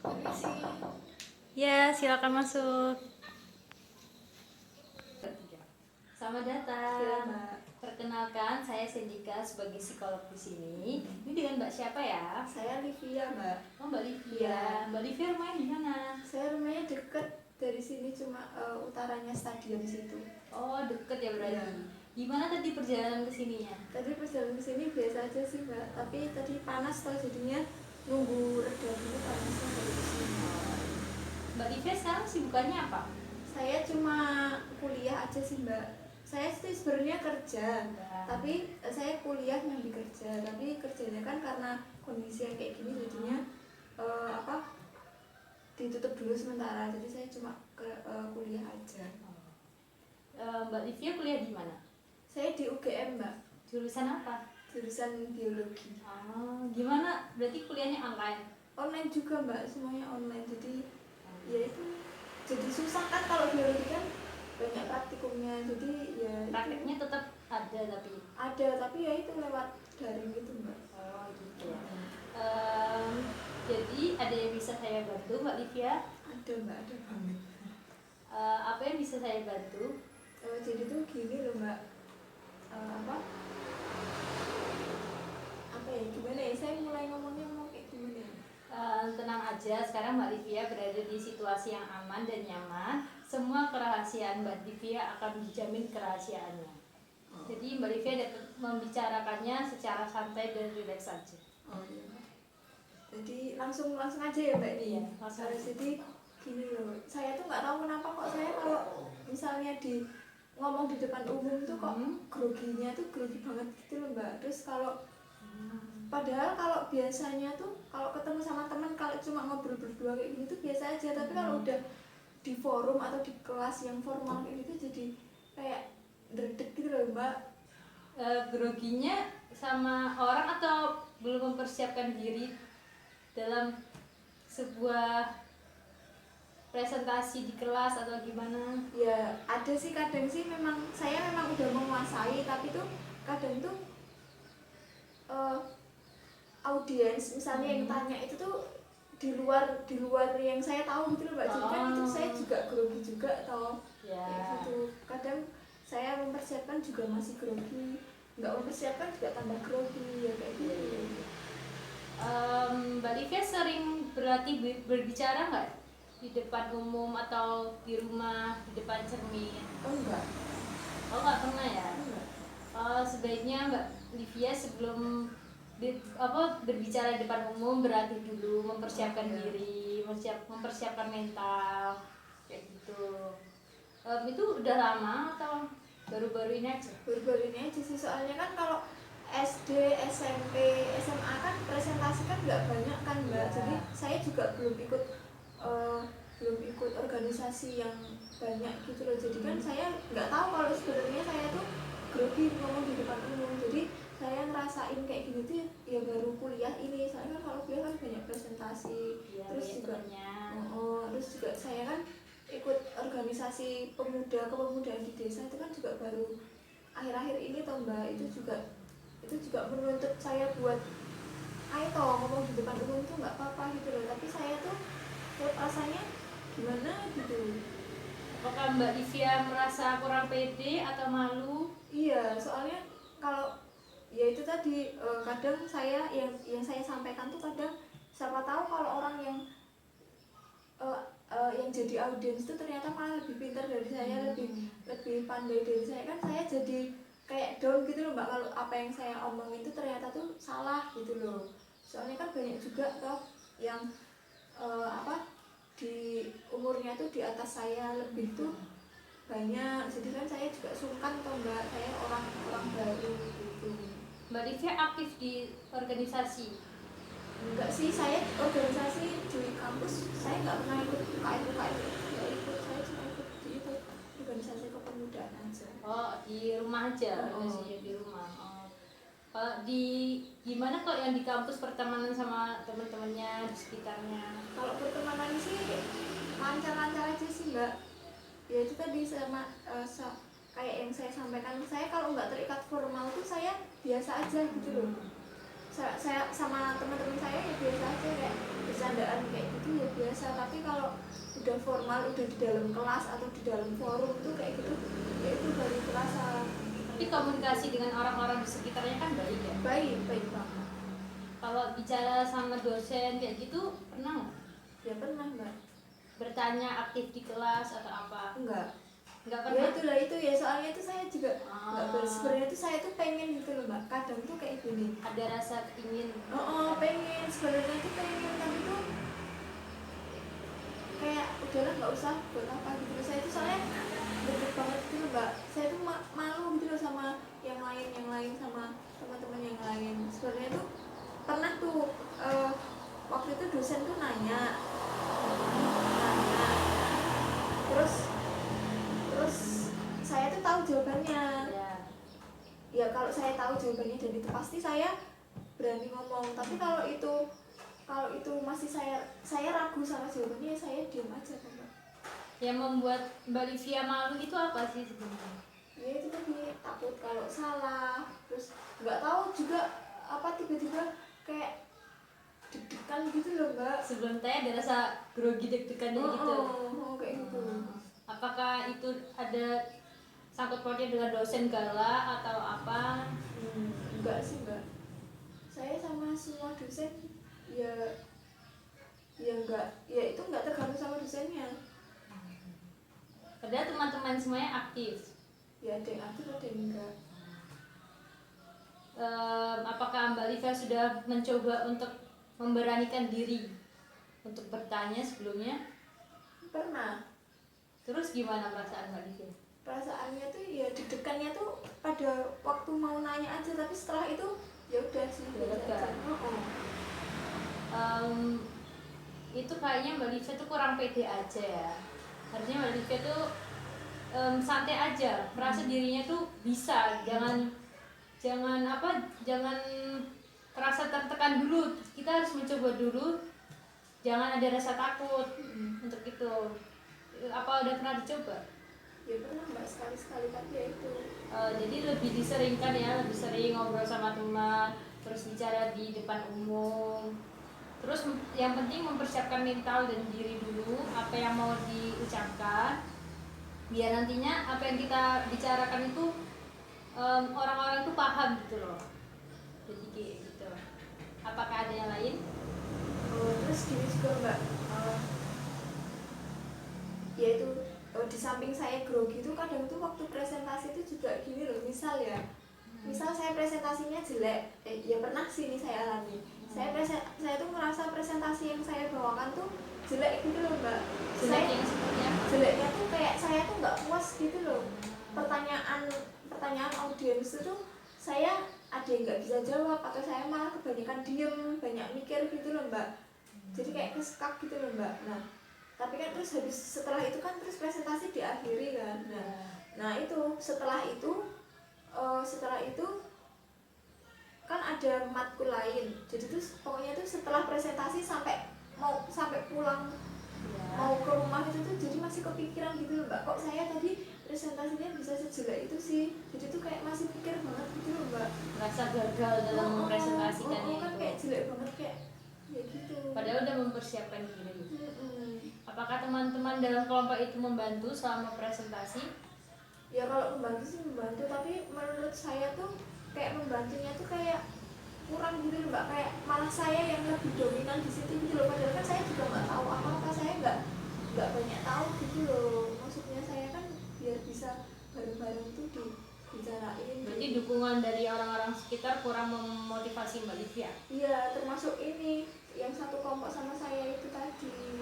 Permisi. Ya, silakan masuk. Selamat datang. Ya, Mbak. Perkenalkan, saya Sendika sebagai psikolog di sini. Ini dengan Mbak siapa ya? Saya Livia, Mbak. Oh, Mbak Livia. Iya. Mbak Livia rumahnya di mana? Saya rumahnya deket dari sini, cuma utaranya stadion situ. Oh, deket ya berarti. Iya. Gimana tadi perjalanan ke sininya? Tadi perjalanan ke sini biasa aja sih, Mbak. Tapi tadi panas toh, jadinya nunggu reda dulu panasnya baru ke sini. Mbak Livia sekarang sibukannya apa? Saya cuma kuliah aja sih, Mbak. Saya sih sebenarnya kerja, tapi saya kuliah nyambi kerja. Tapi kerjanya kan karena kondisi yang kayak gini jadinya ditutup dulu sementara. Jadi saya cuma kuliah aja. Mbak Livia kuliah di mana? Saya di UGM, Mbak. Jurusan apa? Jurusan biologi. Gimana? Berarti kuliahnya online? Online juga, Mbak. Semuanya online. Jadi ya itu jadi susah kan kalau biologi kan banyak praktikumnya. Jadi ya Prakteknya tetap ada tapi ya itu lewat daring gitu, Mbak. Oh gitu ya. Jadi ada yang bisa saya bantu Mbak Livia? Ada, Mbak, ada banget. Apa yang bisa saya bantu? Jadi tuh gini loh, Mbak. Apa ya, gimana ya, saya mulai ngomongnya mau kayak gimana ya? Tenang aja, sekarang Mbak Livia berada di situasi yang aman dan nyaman. Semua kerahasiaan Mbak Livia akan dijamin kerahasiaannya. Jadi Mbak Livia dapat membicarakannya secara santai dan rileks saja. Oh iya, Mbak. Jadi langsung aja ya, Mbak, ini. Iya, langsung aja. Jadi gini loh, saya tuh nggak tahu kenapa kok saya kalau misalnya di ngomong di depan umum tuh kok groginya tuh grogi banget gitu loh, Mbak. Terus kalau padahal kalau biasanya tuh kalau ketemu sama teman kalau cuma ngobrol berdua kayak gini tuh biasa aja, tapi kalau udah di forum atau di kelas yang formal kayak gitu jadi kayak dredeg gitu loh, Mbak. Groginya sama orang atau belum mempersiapkan diri dalam sebuah presentasi di kelas atau gimana? Ya ada sih, kadang sih saya memang udah menguasai, tapi tuh kadang tuh audiens misalnya yang tanya itu tuh di luar yang saya tahu gitu loh, Mbak. Jadi kan itu saya juga grogi juga atau kayak gitu. Kadang saya mempersiapkan juga masih grogi, nggak mempersiapkan juga tambah grogi ya kayak gitu. Mbak Livia sering berlatih berbicara nggak di depan umum atau di rumah di depan cermin? Oh enggak. Oh nggak pernah ya? Enggak. Sebaiknya Mbak Livia sebelum berbicara di depan umum berlatih dulu, mempersiapkan diri, mempersiapkan mental kayak gitu. Itu udah lama atau baru-baru ini aja? Baru-baru ini aja sih, soalnya kan kalau SD, SMP, SMA kan presentasi kan nggak banyak kan, Mbak. Jadi saya juga belum ikut organisasi yang banyak gitu loh. Jadi kan saya nggak tahu kalau sebenarnya saya tuh grogi ngomong di depan umum. Jadi saya ngerasain kayak gini tuh ya baru kuliah ini. Soalnya kan kalau kuliah kan banyak presentasi, terus juga saya kan ikut organisasi kepemudaan di desa itu kan juga baru akhir-akhir ini toh, Mbak. Itu juga menuntut saya buat ayo toh ngomong di depan umum tuh nggak apa-apa gitu loh. Tapi saya tuh rasanya gimana gitu. Apakah Mbak Livia merasa kurang pede atau malu? Iya, soalnya kalau ya itu tadi kadang saya yang saya sampaikan tuh kadang siapa tahu kalau orang yang jadi audiens itu ternyata malah lebih pintar dari saya, lebih pandai dari saya, kan saya jadi kayak down gitu loh, Mbak, kalau apa yang saya omong itu ternyata tuh salah gitu loh. Soalnya kan banyak juga toh yang di umurnya tuh di atas saya lebih tuh banyak. Jadi kan saya juga sungkan toh, Mbak, saya orang baru gitu. Mbak Livia aktif di organisasi? Enggak sih, saya organisasi di kampus saya nggak pernah ikut UKM, nggak ikut. Saya cuma ikut di itu organisasi kepemudaan aja. Oh, di rumah aja? Organisasinya di rumah. Gimana kok yang di kampus pertemanan sama teman-temannya di sekitarnya? Kalau pertemanan sih lancar-lancar aja sih, Mbak. Ya itu tadi sama kayak yang saya sampaikan, saya kalau nggak terikat formal tuh saya biasa aja gitu loh. Saya sama teman-teman saya ya biasa aja, kayak bercandaan kayak gitu ya udah formal, udah di dalam kelas atau di dalam forum tuh kayak gitu, ya itu baru terasa. Tapi komunikasi dengan orang-orang di sekitarnya kan baik ya. Baik banget. Kalau bicara sama dosen kayak gitu pernah nggak? Ya pernah Mbak. Bertanya aktif di kelas atau apa? Enggak. Nggak Ya pernah. itulah itu ya, soalnya itu saya juga enggak sebenarnya tuh saya tuh pengen gitu loh Mbak. Kadang tuh kayak gini. Ada rasa ingin. Pengen sebenarnya tuh pengen, tapi tuh kayak udahlah nggak usah buat apa gitu loh. Saya tuh soalnya deket banget gitu loh Mbak. Saya tuh malu gitu loh sama yang lain sama teman-teman yang lain. Sebenarnya tuh pernah tuh waktu itu dosen tuh nanya terus saya tuh tahu jawabannya. Ya kalau saya tahu jawabannya dan itu pasti saya berani ngomong. Tapi kalau itu masih saya ragu sama jawabannya, ya saya diam aja kan Mbak. Yang membuat Mbak Livia malu itu apa sih sebenarnya? Ya itu tadi, takut kalau salah, terus nggak tahu juga apa tiba-tiba kayak deg-degan gitu loh Mbak. Sebelum tanya ada rasa grogi deg-degan gitu. Kayak gitu. Apakah itu ada sangkut pautnya dengan dosen galak atau apa? Enggak sih Mbak. Saya sama semua dosen ya enggak, ya itu enggak tergantung sama dosennya. Padahal teman-teman semuanya aktif. Ya ada yang aktif, ada yang enggak. Apakah Mbak Livia sudah mencoba untuk memberanikan diri untuk bertanya sebelumnya? Pernah. Terus gimana perasaan Mbak Livia? Perasaannya tuh ya deg-degannya tuh pada waktu mau nanya aja, tapi setelah itu ya udah sih lega. Itu kayaknya Mbak Livia tuh kurang pede aja ya. Harusnya Mbak Livia tuh santai aja, merasa dirinya tuh bisa, jangan merasa tertekan dulu. Kita harus mencoba dulu, jangan ada rasa takut untuk itu. Apa udah pernah dicoba? Ya pernah Mbak, sekali-sekali kan ya itu. Jadi lebih diseringkan ya, lebih sering ngobrol sama teman, terus bicara di depan umum. Terus yang penting mempersiapkan mental dan diri dulu, apa yang mau diucapkan, biar nantinya apa yang kita bicarakan itu orang-orang itu paham gitu loh. Jadi kayak gitu. Apakah ada yang lain? Terus gini juga Mbak, yaitu di samping saya grogi itu kadang tuh waktu presentasi itu juga gini loh, misal saya presentasinya jelek, ya pernah sih ini saya alami. Saya tuh ngerasa presentasi yang saya bawakan tuh jelek gitu loh Mbak. Jeleknya tuh kayak saya tuh nggak puas gitu loh. Pertanyaan audiens itu tuh saya ada yang nggak bisa jawab, atau saya malah kebanyakan diem, banyak mikir gitu loh Mbak. Jadi kayak keskak gitu loh Mbak. Nah tapi kan terus setelah itu kan terus presentasi diakhiri kan. Nah itu setelah itu kan ada matkul lain. Jadi terus pokoknya tuh setelah presentasi sampai pulang mau ke rumah itu tuh jadi masih kepikiran gitu loh Mbak, kok saya tadi presentasinya bisa sejelek itu sih. Jadi tuh kayak masih pikir banget gitu loh Mbak, Merasa gagal dalam mempresentasikan itu. kan kayak jelek banget kayak ya gitu. Padahal udah mempersiapkan diri. Apakah teman-teman dalam kelompok itu membantu selama presentasi? Ya kalau membantu sih membantu, tapi menurut saya tuh kayak membantunya tuh kayak kurang gitu loh Mbak, kayak malah saya yang lebih dominan di situ gitu loh. Padahal kan saya juga nggak tahu apa-apa, saya nggak banyak tahu gitu loh. Maksudnya saya kan biar bisa bareng-bareng tuh dibicarain. Berarti dukungan dari orang-orang sekitar kurang memotivasi Mbak Livia? Iya, termasuk ini yang satu kelompok sama saya itu tadi.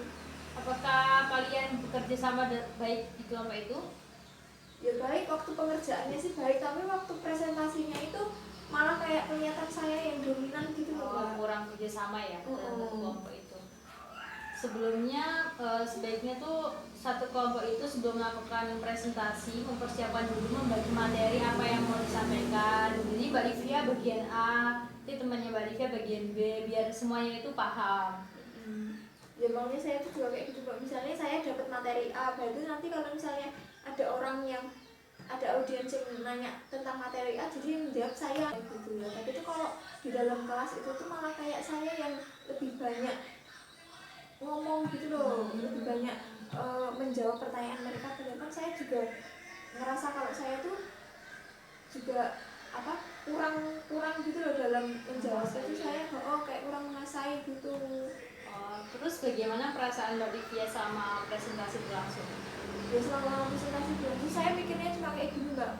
Apakah kalian bekerja sama baik di kelompok itu? Ya baik, waktu pengerjaannya sih baik, tapi waktu presentasinya itu malah kayak kelihatan saya yang dominan gitu loh Mbak. Kurang kerjasama ya dalam kelompok itu. Sebelumnya sebaiknya tuh satu kelompok itu sebelum melakukan presentasi mempersiapkan dulu, membagi materi apa yang mau disampaikan. Jadi Mbak Livia bagian A, nanti temannya Mbak Livia bagian B, biar semuanya itu paham. Ya maunya saya tuh juga kayak gitu Mbak. Misalnya saya dapat materi A, berarti nanti kalau misalnya ada audiens yang nanya tentang materi A, jadi yang jawab saya gitu ya. Tapi itu kalau di dalam kelas itu tuh malah kayak saya yang lebih banyak ngomong gitu loh, lebih banyak menjawab pertanyaan mereka, kan saya juga ngerasa kalau saya tuh juga kurang gitu loh dalam menjawab itu. Saya kayak kurang menguasai gitu. Terus bagaimana perasaan Mbak Livia sama presentasi berlangsung? Ya selama presentasi berlangsung saya mikirnya cuma kayak gini Mbak,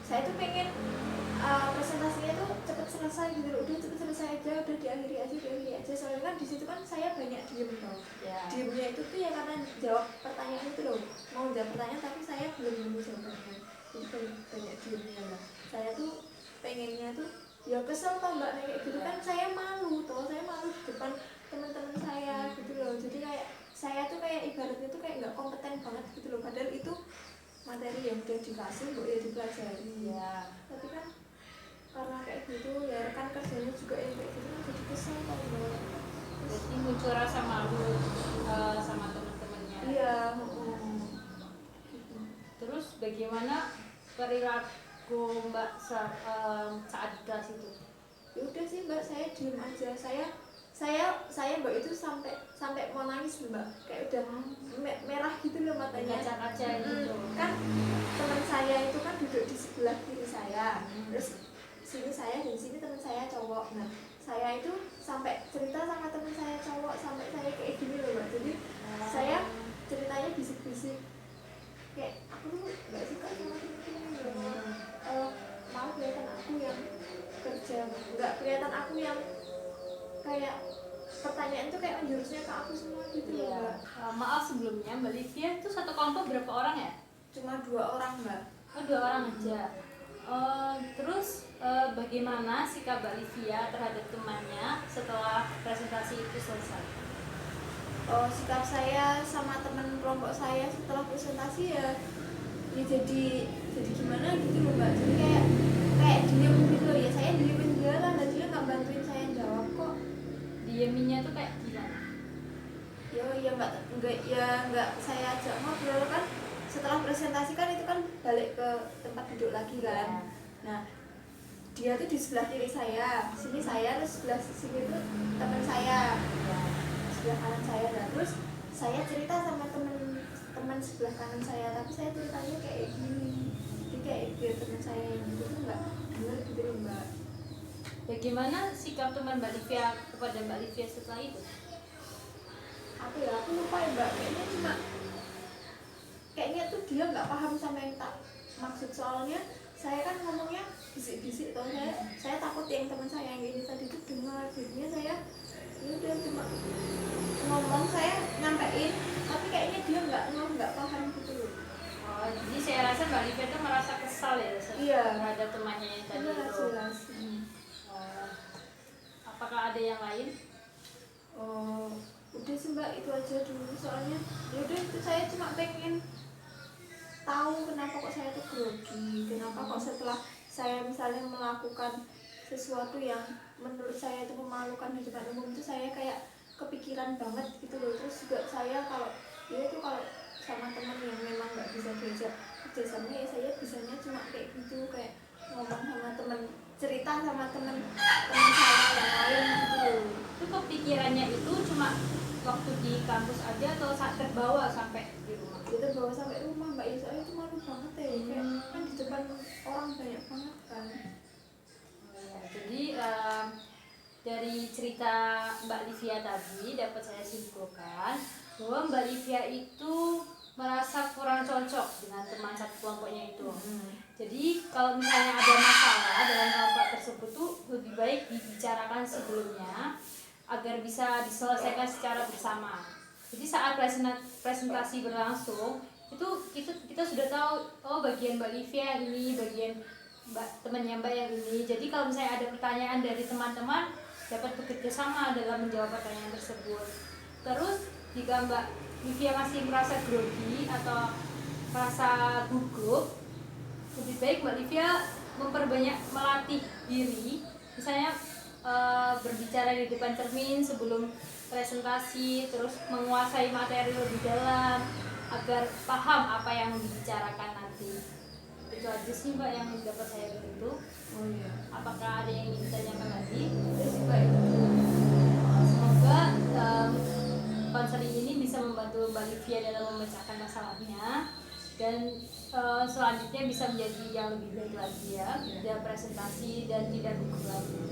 saya tuh pengen presentasinya tuh cepet selesai gitu loh, udah cepet selesai aja, udah diakhiri aja. Soalnya kan di situ kan saya banyak diem loh. Diemnya itu tuh ya karena jawab pertanyaan itu loh, mau jawab pertanyaan tapi saya belum nemu jawabannya, jadi banyak diemnya lah. Saya tuh pengennya tuh ya kesel tau Mbak kayak gitu kan, saya malu di depan teman-teman saya gitu loh. Jadi kayak saya tuh kayak ibaratnya tuh kayak nggak kompeten banget gitu loh, padahal itu materi yang udah dikasih kok ya dipelajari ya. Tapi kan karena kayak gitu ya rekan kerjanya juga yang kayak gitu kan jadi kesel tau Mbak. Jadi muncul rasa malu sama teman-temannya. Iya. Terus bagaimana perilaku Mbak saat di kelas itu? Ya udah sih Mbak, saya diem aja. Saya Mbak itu sampai mau nangis Mbak, kayak udah merah gitu loh matanya. Kaca-kaca gitu. Kan teman saya itu kan duduk di sebelah kiri saya, terus sini saya dan sini teman saya cowok. Nah saya itu sampai cerita sama teman saya cowok sampai saya kayak gini loh Mbak. Jadi saya ceritanya bisik-bisik kayak aku tuh nggak suka sama teman-teman, mau kelihatan aku yang kerja, nggak kelihatan aku yang kayak pertanyaan tuh kayak menjurusnya ke aku semua gitu loh Mbak. Maaf sebelumnya, Mbak Livia itu satu kelompok berapa orang ya? Cuma 2 orang Mbak. 2 orang aja. Terus bagaimana sikap Mbak Livia terhadap temannya setelah presentasi itu selesai? Sikap saya sama teman kelompok saya setelah presentasi ya jadi gimana gitu loh Mbak. Jadi kayak diem gitu loh ya, saya diemin dia lah, dan dia nggak bantuin saya jawab kok. Dieminya tuh kayak gimana? Ya nggak saya ajak ngobrol kan. Setelah presentasi kan itu kan balik ke tempat duduk lagi kan. Nah dia tuh di sebelah kiri saya, sini saya, terus sebelah sini tuh teman saya, sebelah kanan saya. Dan terus saya cerita sama teman sebelah kanan saya, tapi saya ceritanya kayak gini, jadi kayak biar teman saya yang itu tuh nggak benar gitu loh Mbak. Bagaimana sikap teman Mbak Livia kepada Mbak Livia setelah itu? Aku lupa ya Mbak, kayaknya tuh dia nggak paham sama yang tak maksud. Soalnya saya kan ngomongnya bisik-bisik tuh, saya takut yang teman saya yang ini tadi tuh dengar. Jadinya saya ya udah cuma ngomong, saya nyampein, tapi kayaknya dia nggak paham gitu loh. Jadi saya rasa Mbak Livia tuh merasa kesal ya terhadap temannya yang tadi itu. Apakah ada yang lain? Udah sih Mbak, itu aja dulu. Soalnya ya udah itu saya cuma pengen tahu kenapa kok saya tuh grogi, kenapa kok setelah saya misalnya melakukan sesuatu yang menurut saya itu memalukan di depan umum itu saya kayak kepikiran banget gitu loh. Terus juga saya kalau sama teman yang memang nggak bisa diajak kerjasama ya saya bisanya cuma kayak gitu, kayak ngomong sama teman, cerita sama teman saya yang lain gitu. Itu kepikirannya itu cuma waktu di kampus aja atau saat terbawa sampai di rumah? Itu terbawa sampai rumah Mbak, ya soalnya itu malu banget ya, kayak kan di depan orang banyak banget kan. Jadi dari cerita Mbak Livia tadi dapat saya simpulkan bahwa Mbak Livia itu merasa kurang cocok dengan teman satu kelompoknya itu. Jadi kalau misalnya ada masalah dalam kelompok tersebut tuh lebih baik dibicarakan sebelumnya agar bisa diselesaikan secara bersama. Jadi saat presentasi berlangsung itu kita sudah tahu bagian Mbak Livia yang ini, bagian temannya Mbak yang ini. Jadi kalau misalnya ada pertanyaan dari teman-teman dapat bekerja sama dalam menjawab pertanyaan tersebut. Terus jika Mbak Livia masih merasa grogi atau merasa gugup, lebih baik Mbak Livia memperbanyak melatih diri, misalnya berbicara di depan cermin sebelum presentasi, terus menguasai materi lebih dalam agar paham apa yang dibicarakan nanti. Itu aja sih Mbak yang dapat saya bantu. Apakah ada yang ingin ditanyakan lagi? Semoga konseling ini bisa membantu Livia dalam memecahkan masalahnya, dan selanjutnya bisa menjadi yang lebih baik lagi ya, tidak presentasi dan tidak gugup lagi.